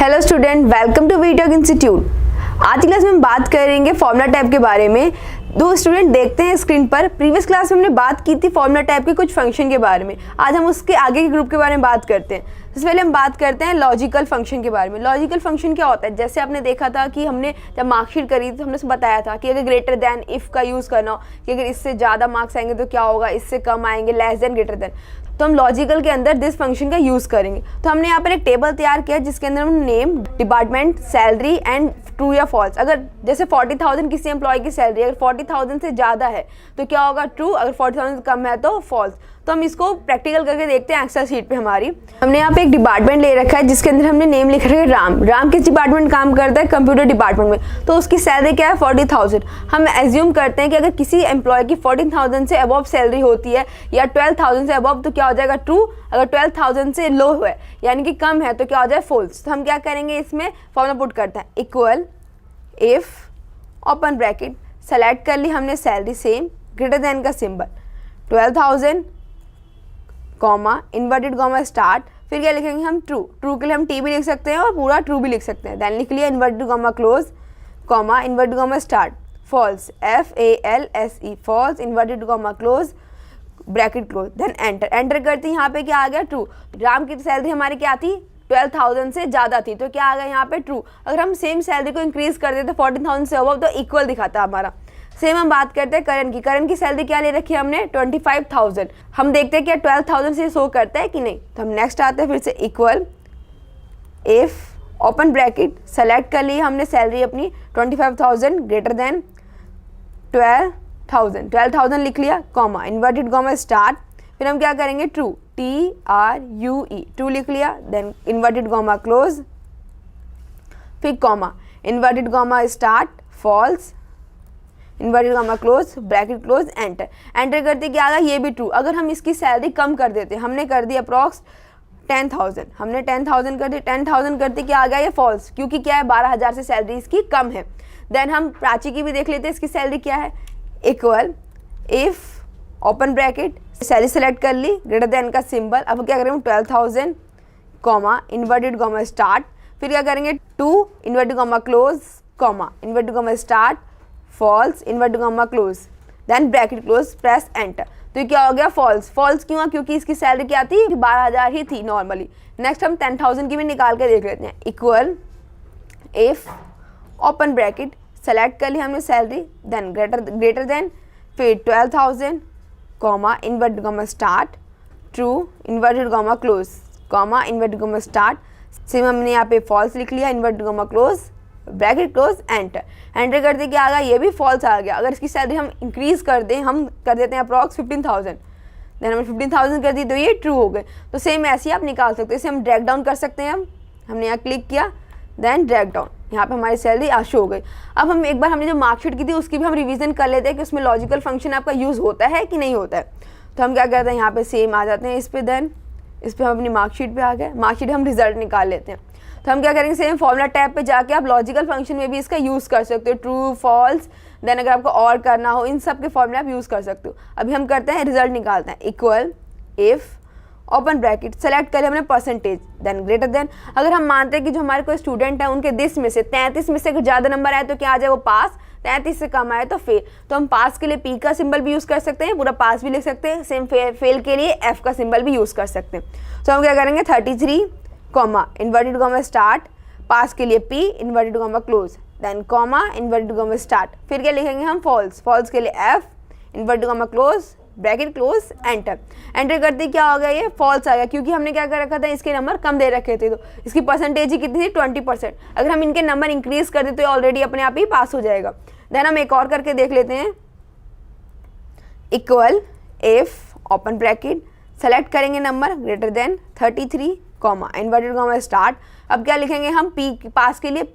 Hello student, welcome to WeTalk institute. आज की class में हम बात करेंगे फॉर्मूला टाइप के बारे में। दो स्टूडेंट देखते हैं स्क्रीन पर। प्रीवियस क्लास में हमने बात की थी फॉर्मूला टाइप के कुछ फंक्शन के बारे में। आज हम उसके आगे के ग्रुप के बारे में बात करते हैं। सबसे पहले हम बात करते हैं लॉजिकल फंक्शन के बारे में। लॉजिकल फंक्शन क्या होता है? जैसे आपने देखा था कि हमने जब मार्कशीट करी तो हमने बताया था कि अगर ग्रेटर देन इफ़ का यूज़ करना हो कि अगर इससे ज़्यादा मार्क्स आएंगे तो क्या होगा, इससे कम आएंगे, लेस देन ग्रेटर देन, तो हम लॉजिकल के अंदर दिस फंक्शन का यूज़ करेंगे। तो हमने यहाँ पर एक टेबल तैयार किया जिसके अंदर हम name, department, salary and true या फॉल्स। अगर जैसे 40,000 किसी एम्प्लॉय की सैलरी, अगर 40,000 से ज़्यादा है तो क्या होगा, ट्रू। अगर 40,000 से कम है तो फॉल्स। तो हम इसको प्रैक्टिकल करके देखते हैं एक्सेल शीट पे हमारी। हमने यहाँ पे एक डिपार्टमेंट ले रखा है जिसके अंदर हमने नेम लिख रखा है राम। राम किस डिपार्टमेंट काम करता है? कंप्यूटर डिपार्टमेंट में। तो उसकी सैलरी क्या है? 40,000। हम एज्यूम करते हैं कि अगर किसी एम्प्लॉय की 14,000 से अबव सैलरी होती है या 12,000 से अबव तो क्या हो जाएगा, ट्रू। अगर 12,000 से लो है यानी कि कम है तो क्या हो जाए, फॉल्स। तो हम क्या करेंगे, इसमें फॉर्मूला पुट करते हैं, equal if open bracket, select कर ली हमने सैलरी सेम, ग्रेटर देन का symbol 12,000 comma inverted comma start, फिर क्या लिखेंगे हम, ट्रू। ट्रू के लिए हम टी भी लिख सकते हैं और पूरा ट्रू भी लिख सकते हैं। देन लिख लिया inverted comma close comma inverted comma start, false, FALSE, false, inverted comma close bracket close, then enter. Enter करते ही यहाँ पे क्या आ गया, ट्रू। राम की सैलरी हमारी क्या थी, 12,000 से ज़्यादा थी तो क्या आ गया यहाँ पे, ट्रू। अगर हम सेम सैलरी को इंक्रीज कर देते 14,000 से अबव तो इक्वल दिखाता हमारा। सेम हम बात करते हैं करण की। करण की सैलरी क्या ले रखी है हमने, 25,000। हम देखते हैं क्या 12,000 से शो करता है कि नहीं। तो हम नेक्स्ट आते हैं फिर से, equal if open bracket, select कर ली हमने सैलरी अपनी 25,000 ग्रेटर देन 12,000 लिख लिया, कॉमा इन्वर्टेड कॉमा स्टार्ट, फिर हम क्या करेंगे, ट्रू, TRUE, ट्रू लिख लिया, देन इन्वर्टेड कॉमा क्लोज, फिर comma inverted comma start, false, inverted comma close bracket close, enter. Enter करते क्या आ गया, ये भी ट्रू। अगर हम इसकी सैलरी कम कर देते, हमने कर दी अप्रॉक्स 10,000, हमने 10,000 कर दी, 10,000 करते क्या आ गया, ये फॉल्स, क्योंकि क्या है 12,000 से सैलरी इसकी कम है। देन हम प्राची की भी देख लेते हैं, इसकी सैलरी क्या है, equal if open bracket, salary select कर ली, ग्रेटर देन का सिंबल, अब क्या करेंगे 12,000 कॉमा इन्वर्टेड कॉमा स्टार्ट, फिर क्या करेंगे, two inverted comma close comma inverted comma start, false, inverted comma close, then bracket close, press enter. तो ये क्या हो गया, फॉल्स। फॉल्स क्यों? क्योंकि इसकी सैलरी क्या थी, 12,000 ही थी नॉर्मली। नेक्स्ट हम 10,000 की भी निकाल के देख लेते हैं, equal if open bracket, select कर ली हमने सैलरी, देन ग्रेटर देन, फिर 12,000 comma inverted comma start, true inverted comma close comma inverted comma start, same हमने यहाँ पे फॉल्स लिख लिया, inverted comma close bracket close, enter. Enter करते क्या आ गया, ये भी फॉल्स आ गया। अगर इसकी सैलरी हम इंक्रीज कर दें, हम कर देते हैं अप्रॉक्स 15,000, देन हमने 15,000 कर दी तो ये ट्रू हो गए। तो सेम ऐसे ही आप निकाल सकते हैं। इसे हम ड्रैग डाउन कर सकते हैं। हमने यहाँ क्लिक किया, देन ड्रैग डाउन, यहाँ पे हमारी सैलरी शो हो गई। अब हम एक बार हमने जो मार्कशीट की थी उसकी भी हम रिवीजन कर लेते हैं कि उसमें लॉजिकल फंक्शन आपका यूज़ होता है कि नहीं होता है। तो हम क्या करते हैं, यहाँ पे सेम आ जाते हैं इस पर, देन इस पर हम अपनी मार्कशीट पे आ गए। मार्कशीट हम रिजल्ट निकाल लेते हैं। तो हम क्या करेंगे, सेम फॉर्मूला टैब पे जाके आप लॉजिकल फंक्शन में भी इसका यूज़ कर सकते हो, ट्रू, फॉल्स, देन अगर आपको और करना हो इन सब के फॉर्मूले आप यूज़ कर सकते हो। अभी हम करते हैं, रिजल्ट निकालते हैं, equal if open bracket, select करें हमने परसेंटेज, देन ग्रेटर देन। अगर हम मानते हैं कि जो हमारे कोई स्टूडेंट है उनके 10 में से 33 में से अगर ज़्यादा नंबर आए तो क्या आ जाए, वो पास, 33 से कम आए तो फेल। तो हम पास के लिए P का सिंबल भी यूज़ कर सकते हैं, पूरा पास भी लिख सकते हैं। सेम फेल के लिए F का सिंबल भी यूज़ कर सकते हैं। तो हम क्या करेंगे, 33 comma inverted comma start, pass के लिए P inverted comma close, then comma inverted comma start, फिर क्या लिखेंगे हम, फॉल्स। फॉल्स के लिए F inverted comma close bracket close, enter. Enter करते क्या हो गया, ये फॉल्स आ गया क्योंकि हमने क्या कर रखा था, इसके नंबर कम दे रखे थे। तो इसकी परसेंटेज ही कितनी थी, 20%। अगर हम इनके नंबर इंक्रीज कर देते तो ऑलरेडी अपने आप ही पास हो जाएगा। देन हम एक और करके देख लेते हैं, equal if open bracket, select करेंगे number greater than 33 comma inverted comma start. अब क्या लिखेंगे हम, P पास के लिए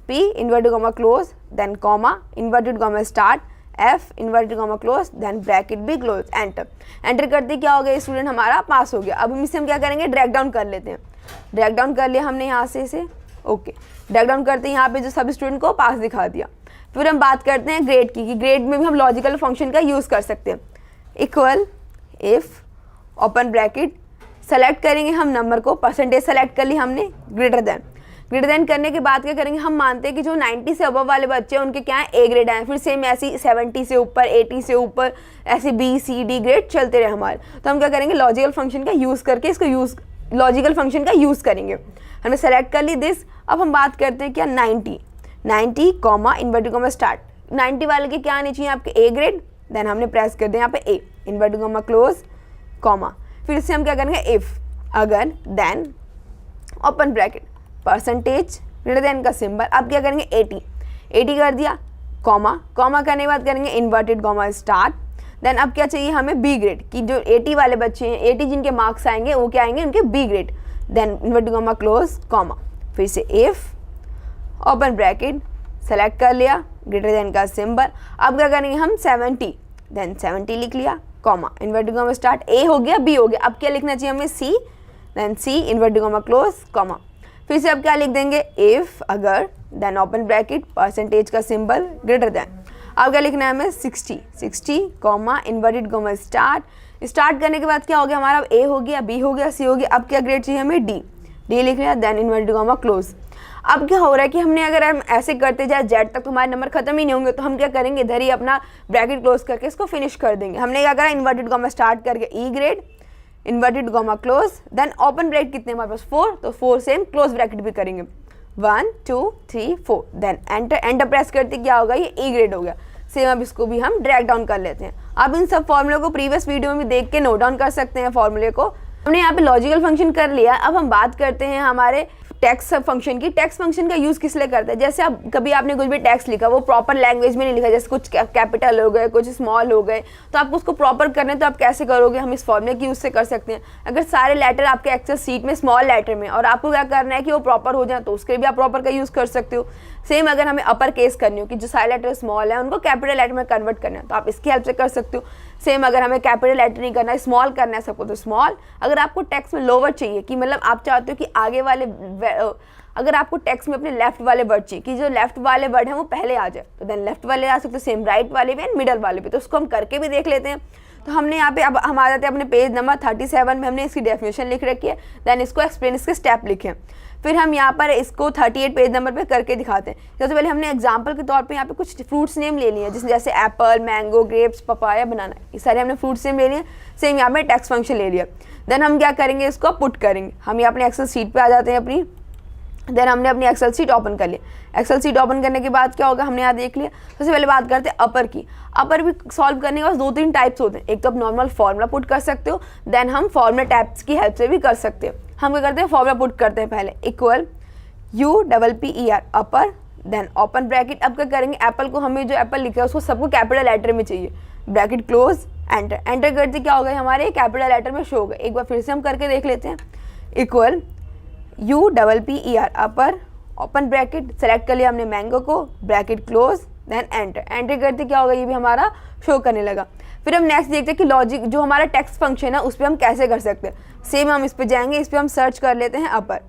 P inverted comma close, then comma inverted comma start, F inverted comma close, then bracket भी क्लोज, एंटर। एंटर करते क्या हो गया, स्टूडेंट हमारा पास हो गया। अब इसे हम क्या करेंगे, ड्रैग डाउन कर लेते हैं। ड्रैग डाउन कर लिया हमने यहाँ से इसे, ओके। ड्रैग डाउन करते यहाँ पे जो सब स्टूडेंट को पास दिखा दिया। फिर हम बात करते हैं ग्रेड की, कि ग्रेड में भी हम लॉजिकल फंक्शन का यूज़ कर सकते हैं। Equal if open bracket, select करेंगे हम नंबर को, परसेंटेज सेलेक्ट कर ली हमने, ग्रेटर देन ग्रेटर देन करने के बाद क्या करेंगे, हम मानते हैं कि जो 90 से अबव वाले बच्चे हैं उनके क्या है ए ग्रेड आए, फिर सेम ऐसी 70 से ऊपर 80 से ऊपर ऐसे बी सी डी ग्रेड चलते रहे हमारे। तो हम क्या करेंगे, लॉजिकल फंक्शन का यूज़ करके इसको लॉजिकल फंक्शन का यूज़ करेंगे। हमने सेलेक्ट कर ली दिस। अब हम बात करते हैं क्या 90 कॉमा इन्वर्टेड कॉमा स्टार्ट। 90 वाले के क्या आने चाहिए आपके ए ग्रेड, देन हमने प्रेस कर दिया यहाँ पे A inverted comma close comma, फिर से हम क्या करेंगे इफ़ अगर then open bracket percentage greater than का सिंबल। अब क्या करेंगे 80 कर दिया कॉमा करने के बाद करेंगे इन्वर्टेड कॉमा स्टार्ट। देन अब क्या चाहिए हमें बी ग्रेड की, जो 80 वाले बच्चे हैं 80 जिनके मार्क्स आएंगे वो क्या आएंगे उनके B grade. Then inverted comma close comma, फिर से इफ ओपन ब्रैकेट सेलेक्ट कर लिया ग्रेटर देन का सिंबल। अब क्या करेंगे हम 70, देन 70 लिख लिया कॉमा इन्वर्टेड कॉमा स्टार्ट। ए हो गया, बी हो गया, अब क्या लिखना चाहिए हमें सी, देन सी इन्वर्टेड कॉमा क्लोज कॉमा, फिर से अब क्या लिख देंगे इफ अगर देन ओपन ब्रैकेट परसेंटेज का सिंबल ग्रेटर देन। अब क्या लिखना है हमें 60 कॉमा इन्वर्टेड कॉमा स्टार्ट करने के बाद क्या हो गया हमारा, ए हो गया, बी हो गया, सी हो गया, अब क्या ग्रेड चाहिए हमें डी लिख लिया, देन इन्वर्टेड कॉमा क्लोज। अब क्या हो रहा है कि हमने अगर हम ऐसे करते जाए जेड तक तो हमारे नंबर खत्म ही नहीं होंगे, तो हम क्या करेंगे इधर ही अपना ब्रैकेट क्लोज करके इसको फिनिश कर देंगे। हमने क्या करा इन्वर्टेड कॉमा स्टार्ट करके E grade inverted comma close, then open bracket कितने हमारे पास 4, तो 4 सेम क्लोज ब्रैकेट भी करेंगे 1 2 3 4, देन एंटर प्रेस करते क्या होगा ये ई ग्रेड हो गया। सेम अब इसको भी हम ड्रैग डाउन कर लेते हैं। अब इन सब फॉर्मूले को प्रीवियस वीडियो में देख के नोट डाउन कर सकते हैं फॉर्मूले को। हमने यहाँ पे लॉजिकल फंक्शन कर लिया। अब हम बात करते हैं हमारे टेक्स्ट फंक्शन की। टेक्स्ट फंक्शन का यूज़ किस लिए करते हैं, जैसे आप कभी आपने कुछ भी टेक्स्ट लिखा वो प्रॉपर लैंग्वेज में नहीं लिखा, जैसे कुछ कैपिटल हो गए कुछ स्मॉल हो गए, तो आपको उसको प्रॉपर करने तो आप कैसे करोगे, हम इस फॉर्मूले के यूज़ से कर सकते हैं। अगर सारे लेटर आपके एक्सेल सीट में स्मॉल लेटर में और आपको क्या करना है कि वो प्रॉपर हो जाए तो उसके भी आप प्रॉपर का यूज़ कर सकते हो। सेम अगर हमें अपर केस करनी हो कि जो सारे लेटर स्मॉल है उनको कैपिटल लेटर में कन्वर्ट करना है तो आप इसकी हेल्प से कर सकते हो। सेम अगर हमें कैपिटल लेटर नहीं करना है स्मॉल करना है सबको तो स्मॉल। अगर आपको टेक्स्ट में लोअर चाहिए कि मतलब आप चाहते हो कि आगे वाले अगर आपको टेक्स्ट में अपने लेफ्ट वाले वर्ड चाहिए कि जो लेफ्ट वाले वर्ड हैं वो पहले आ जाए तो देन लेफ्ट वाले आ सकते हैं, सेम राइट वाले भी एंड मिडल वाले भी, तो उसको हम करके भी देख लेते हैं। तो हमने यहाँ पे अब हम आ जाते हैं अपने पेज नंबर 37 में, हमने इसकी डेफिनेशन लिख रखी है, देन इसको एक्सप्लेन इसके स्टेप लिखे। फिर हम यहाँ पर इसको 38 पेज नंबर पे करके दिखाते हैं। सबसे पहले हमने एग्जांपल के तौर पे यहाँ पे कुछ फ्रूट्स नेम ले लिए हैं, जैसे एप्पल, मैंगो, ग्रेप्स, पपाया, बनाना, ये सारे हमने फ्रूट्स नेम ले लिए। सेम यहाँ पे टेक्स्ट फंक्शन ले लिया। देन हम क्या करेंगे इसको पुट करेंगे। हम यहाँ अपने एक्सेल सीट पर आ जाते हैं अपनी। देन हमने अपनी एक्सेल सीट ओपन कर लिया। एक्सेल सीट ओपन करने के बाद क्या होगा हमने यहाँ देख लिया। सबसे पहले बात करते हैं अपर की। अपर भी सॉल्व करने के बाद 2-3 टाइप्स होते हैं। एक तो आप नॉर्मल फॉर्मूला पुट कर सकते हो, देन हम फॉर्मूला टैब्स की हेल्प से भी कर सकते हो। हम क्या करते हैं फॉर्मूला पुट करते हैं पहले इक्वल UPPER अपर, देन ओपन ब्रैकेट। अब क्या करेंगे एप्पल को हमें जो एप्पल लिखा है उसको सबको कैपिटल लेटर में चाहिए, ब्रैकेट क्लोज एंटर करते क्या होगा हमारे कैपिटल लेटर में शो होगा। एक बार फिर से हम करके देख लेते हैं equal UPPER upper open bracket, select कर लिया हमने मैंगो को, ब्रैकेट क्लोज देन एंटर करते क्या होगा ये भी हमारा शो करने लगा। फिर हम नेक्स्ट देखते हैं कि लॉजिक जो हमारा टेक्स्ट फंक्शन है उस पर हम कैसे कर सकते हैं। सेम हम इस पर जाएंगे, इस पर हम सर्च कर लेते हैं अपर।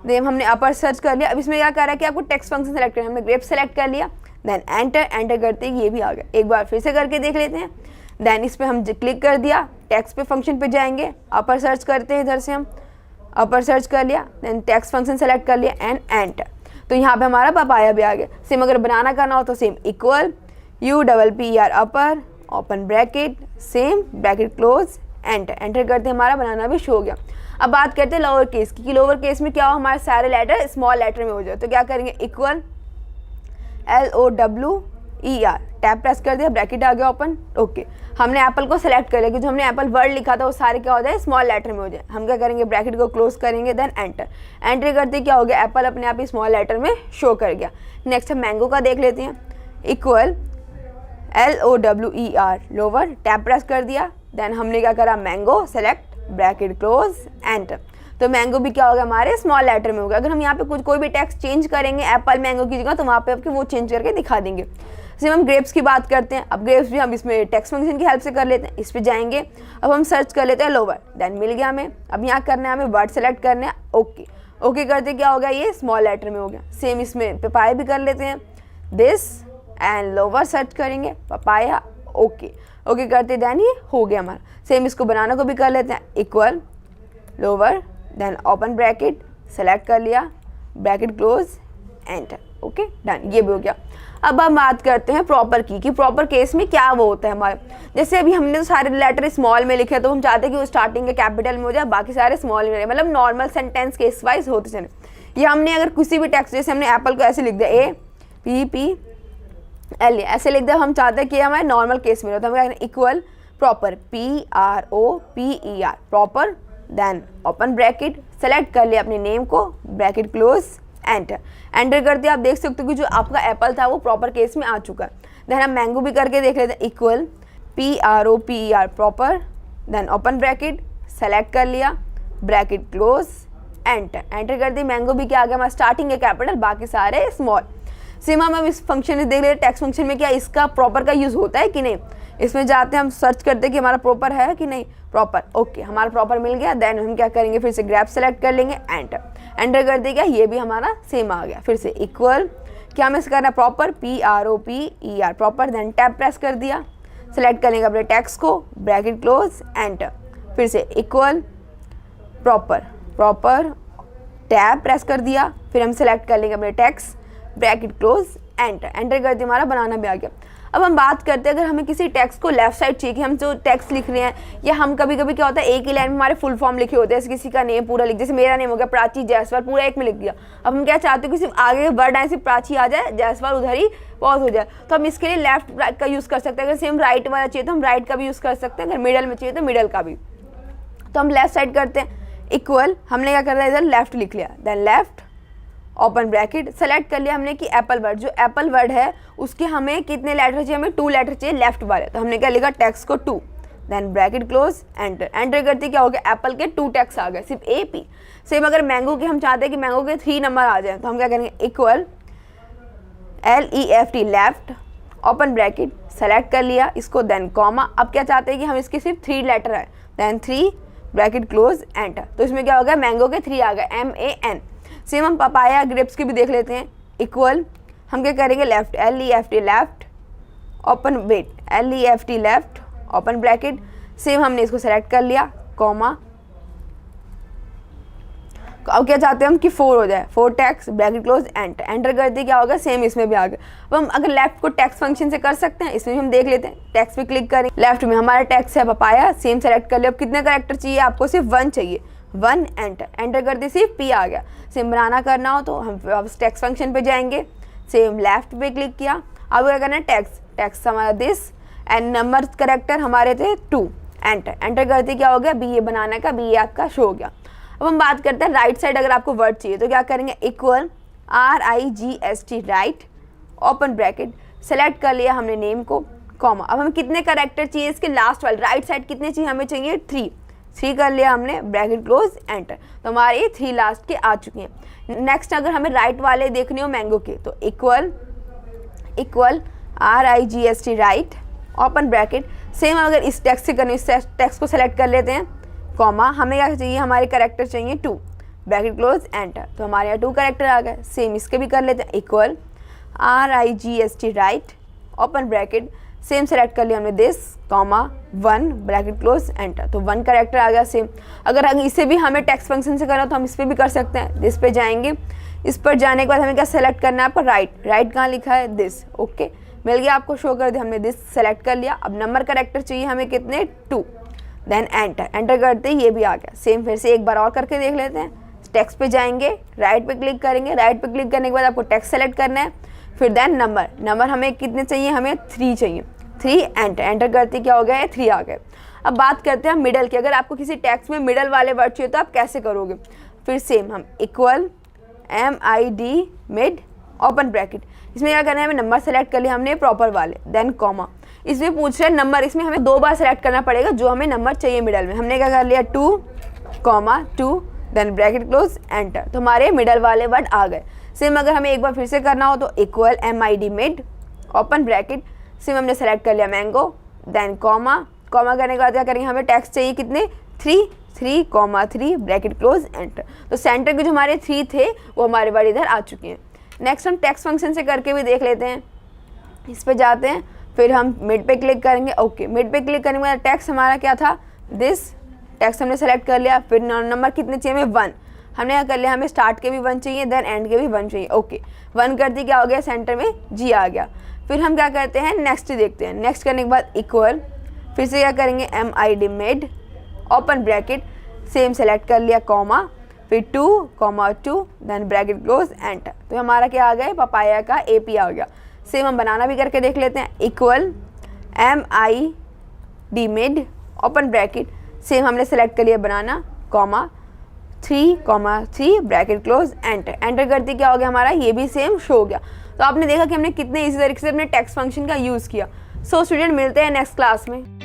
देन हमने अपर सर्च कर लिया। अब इसमें क्या कर रहा है कि आपको टेक्स्ट फंक्शन सेलेक्ट करना है, हमने ग्रेप सेलेक्ट कर लिया, देन एंटर करते ये भी आ गया। एक बार फिर से करके देख लेते हैं। देन इस पर हम क्लिक कर दिया, टेक्स्ट पे फंक्शन पे जाएंगे, अपर सर्च करते हैं, इधर से हम अपर सर्च कर लिया, देन टेक्स्ट फंक्शन सेलेक्ट कर लिया एंड एंटर। तो यहाँ पे हमारा पपाया भी आ गया। सेम अगर बनाना करना हो तो same equal UPPER upper open bracket, same bracket close enter करते हमारा बनाना भी शो हो गया। अब बात करते हैं लोअर केस की, कि लोअर केस में क्या हो हमारे सारे लेटर स्मॉल लेटर में हो जाए। तो क्या करेंगे इक्वल LOWER टैब प्रेस कर दिया, ब्रैकेट आ गया ओपन। ओके, हमने एप्पल को सेलेक्ट कर लिया कि जो हमने एप्पल वर्ड लिखा था वो सारे क्या हो जाए स्मॉल लेटर में हो जाए। हम क्या करेंगे ब्रैकेट को क्लोज करेंगे, देन एंटर करते क्या हो गया एप्पल अपने आप ही स्मॉल लेटर में शो कर गया। नेक्स्ट हम मैंगो का देख लेते हैं equal LOWER lower tab press कर दिया, देन हमने क्या करा mango select bracket close enter. तो मैंगो भी क्या होगा हमारे स्मॉल लेटर में होगा। अगर हम यहाँ पे कोई भी टेक्स्ट चेंज करेंगे एप्पल मैंगो की जगह तो वहाँ पे आपके वो चेंज करके दिखा देंगे। जैसे हम ग्रेप्स की बात करते हैं, अब ग्रेप्स भी हम इसमें टेक्स्ट फंक्शन की हेल्प से कर लेते हैं। इस पे जाएंगे, अब हम सर्च कर लेते हैं लोअर, देन मिल गया हमें। अब यहाँ करना है हमें वर्ड सेलेक्ट करना है, ओके करते क्या होगा ये स्मॉल लेटर में हो गया। सेम इसमें पपाया भी कर लेते हैं, दिस एंड लोअर सर्च करेंगे पपाया, ओके करते देन ये हो गया हमारा। सेम इसको बनाना को भी कर लेते हैं equal lower than open bracket select कर लिया, bracket close enter. Okay done, ये भी हो गया। अब हम बात करते हैं प्रॉपर की कि प्रॉपर केस में क्या वो होता है हमारे। जैसे अभी हमने तो सारे लेटर स्मॉल में लिखे, तो हम चाहते हैं कि वो स्टार्टिंग के कैपिटल में हो जाए, बाकी सारे स्मॉल में रहे, मतलब नॉर्मल सेंटेंस केस वाइज होते चले। ये हमने अगर किसी भी टेक्स्ट, जैसे हमने एप्पल को ऐसे लिख दिया APPL ऐसे लिख दिया, हम चाहते हैं कि हमारे नॉर्मल केस में हो, तो हम क्या करें equal proper PROPER proper, then open bracket, select कर लिया अपने नेम को, ब्रैकेट क्लोज एंटर। एंटर कर दिया, आप देख सकते हो कि जो आपका एप्पल था वो प्रॉपर केस में आ चुका है। देन हम मैंगो भी करके देख लेते हैं, equal PROPER proper, then open bracket, select कर लिया, ब्रैकेट क्लोज एंटर। एंटर कर दी, मैंगो भी क्या आ गया हमारा स्टार्टिंग के कैपिटल, बाकी सारे स्मॉल। सेम हम इस फंक्शन में देख लेते हैं, टेक्स्ट फंक्शन में क्या इसका प्रॉपर का यूज़ होता है कि नहीं। इसमें जाते हैं, हम सर्च करते हैं कि हमारा प्रॉपर है कि नहीं, प्रॉपर। ओके हमारा प्रॉपर मिल गया। देन हम क्या करेंगे, फिर से ग्रैब सेलेक्ट कर लेंगे, एंटर। एंटर कर देगा, ये भी हमारा सेम आ गया। फिर से इक्वल, क्या हमें करना है proper PROPER proper, then tab press कर दिया, सेलेक्ट कर लेंगे अपने टेक्स्ट को, ब्रैकेट क्लोज एंटर। फिर से इक्वल प्रॉपर टैब प्रेस कर दिया, फिर हम सेलेक्ट कर लेंगे अपने text, bracket close enter. Enter कर दिया, हमारा बनाना भी आ गया। अब हम बात करते हैं, अगर हमें किसी टेक्स्ट को लेफ्ट साइड चाहिए कि हम जो टेक्स्ट लिख रहे हैं, या हम कभी कभी क्या होता है एक ही लाइन में हमारे फुल फॉर्म लिखे होते हैं, जैसे किसी का नेम पूरा लिख, जैसे मेरा नेम हो गया प्राची जायसवाल, पूरा एक में लिख दिया। अब हम क्या चाहते हो कि सिर्फ आगे वर्ड आए, सिर्फ प्राची आ जाए, जायसवाल उधर ही पॉज हो जाए, तो हम इसके लिए लेफ्ट का यूज़ कर सकते हैं। अगर सेम राइट वाला चाहिए तो हम राइट का भी यूज़ कर सकते हैं, अगर मिडल में चाहिए तो मिडल का भी। तो हम लेफ्ट साइड करते हैं, इक्वल, हमने क्या करना है इधर लेफ्ट लिख लिया, then left open bracket, select कर लिया हमने कि एप्पल वर्ड, जो एप्पल वर्ड है उसके हमें कितने लेटर चाहिए, हमें 2 लेटर चाहिए लेफ्ट वाले, तो हमने क्या लिखा टेक्स्ट को 2, then bracket close enter. Enter करते क्या हो गया, एप्पल के 2 टेक्स्ट आ गए, सिर्फ AP। सेम अगर मैंगो के हम चाहते हैं कि मैंगो के 3 नंबर आ जाए, तो हम क्या करेंगे equal LEFT left open bracket, select कर लिया इसको, देन कॉमा। अब क्या चाहते हैं कि हम इसके सिर्फ 3 लेटर आए, देन 3 ब्रैकेट क्लोज एंटर। तो इसमें क्या हो गया, मैंगो के 3 आ गए, MAN। सेम हम पपाया ग्रेप्स की भी देख लेते हैं, इक्वल हम क्या करेंगे left LEFT left open weight LEFT left open bracket, same हमने इसको सेलेक्ट कर लिया, कॉमा। अब क्या चाहते हैं हम कि 4 हो जाए, 4 text bracket close enter. Enter कर दिए, क्या होगा सेम इसमें भी आ गया। अब हम अगर लेफ्ट को टेक्स्ट फंक्शन से कर सकते हैं, इसमें भी हम देख लेते हैं, टेक्स्ट पे क्लिक करें, लेफ्ट में हमारा टेक्स्ट है पपाया, सेम सेलेक्ट कर लिया। अब कितने कैरेक्टर चाहिए आपको, सिर्फ 1 चाहिए, 1 एंटर। एंटर कर दी, सिर्फ P आ गया। सेम बनाना करना हो तो हम वापस टेक्स्ट फंक्शन पे जाएंगे, सेम लेफ्ट पे क्लिक किया। अब क्या करना है, टेक्स्ट हमारा दिस एंड नंबर करेक्टर हमारे थे 2 एंटर। एंटर करते क्या हो गया, BA बनाना का BA आपका शो हो गया। अब हम बात करते हैं राइट साइड, अगर आपको वर्ड चाहिए तो क्या करेंगे, equal RIGST right open bracket, select कर लिया हमने नेम को, कॉमा। अब हमें कितने करेक्टर चाहिए इसके लास्ट वाले राइट साइड, कितने चाहिए, हमें चाहिए 3 कर लिया हमने, ब्रैकेट क्लोज एंटर। तो हमारे 3 लास्ट के आ चुके हैं। नेक्स्ट अगर हमें राइट वाले देखने हो मैंगो के, तो equal RIGST right open bracket, same अगर इस टेक्स्ट से करने, इस टेक्स्ट को सेलेक्ट कर लेते हैं, कॉमा। हमें क्या चाहिए, हमारे करेक्टर चाहिए 2 ब्रैकेट क्लोज एंटर। तो हमारे यहाँ 2 करेक्टर आ गए। सेम इसके भी कर लेते हैं, equal RIGST right open bracket, same select कर लिया हमने this, comma 1 bracket close enter. तो 1 करेक्टर आ गया सेम। अगर इसे भी हमें टेक्स्ट फंक्शन से करना तो हम इस पर भी कर सकते हैं। दिस पे जाएंगे, इस पर जाने के बाद हमें क्या सेलेक्ट करना है आपको, राइट कहाँ लिखा है, दिस। ओके मिल गया, आपको शो कर दिया, हमने दिस सेलेक्ट कर लिया। अब नंबर करेक्टर चाहिए हमें कितने, 2, देन एंटर करते ये भी आ गया। सेम फिर से एक बार और करके देख लेते हैं, टेक्स्ट पे जाएंगे, राइट पे क्लिक करेंगे, राइट पे क्लिक करने के बाद आपको टेक्स्ट सेलेक्ट करना है, फिर देन नंबर हमें कितने चाहिए, हमें 3 चाहिए, 3 एंटर करते क्या हो गया है, 3 आ गए। अब बात करते हैं मिडल की, अगर आपको किसी टेक्स्ट में मिडल वाले वर्ड चाहिए तो आप कैसे करोगे। फिर सेम हम equal MID mid open bracket, इसमें क्या करना है, हमें नंबर सेलेक्ट कर लिया हमने प्रॉपर वाले, देन कॉमा। इसमें पूछ रहे हैं नंबर, इसमें हमें 2 बार सेलेक्ट करना पड़ेगा जो हमें नंबर चाहिए मिडल में। हमने क्या कर लिया 2, देन ब्रैकेट क्लोज एंटर। तो हमारे मिडल वाले वर्ड आ गए। सेम अगर हमें एक बार फिर से करना हो तो equal MID mid open bracket, same हमने सेलेक्ट कर लिया मैंगो, देन कॉमा करने के बाद क्या करेंगे, हमें टेक्स्ट चाहिए कितने, 3 ब्रैकेट क्लोज एंटर। तो सेंटर के जो हमारे 3 थे वो हमारे वर्ड इधर आ चुके हैं। नेक्स्ट हम टेक्स्ट फंक्शन से करके भी देख लेते हैं। इस पे जाते हैं, फिर हम मिड पे क्लिक करेंगे। ओके मिड पे क्लिक करने के बाद टेक्स्ट हमारा क्या था, दिस टेक्स्ट हमने सेलेक्ट कर लिया। फिर नंबर कितने चाहिए हमें, 1। हमने क्या कर लिया, हमें स्टार्ट के भी 1 चाहिए, देन एंड के भी 1 चाहिए। ओके 1 करती क्या हो गया, सेंटर में जी आ गया। फिर हम क्या करते हैं, नेक्स्ट देखते हैं। नेक्स्ट करने के बाद इक्वल, फिर से क्या करेंगे, MID mid open bracket, same select कर लिया, कॉमा, फिर 2, देन ब्रैकेट क्लोज, एंटर। तो हमारा क्या आ गया, पपाया का AP आ गया। सेम हम बनाना भी करके देख लेते हैं। Equal MID mid open bracket, same हमने सेलेक्ट कर लिया banana, comma 3, bracket close, enter. Enter करते क्या हो गया हमारा, ये भी सेम शो हो गया। तो आपने देखा कि हमने कितने इसी तरीके से अपने टेक्स्ट फंक्शन का यूज़ किया। सो स्टूडेंट मिलते हैं नेक्स्ट क्लास में।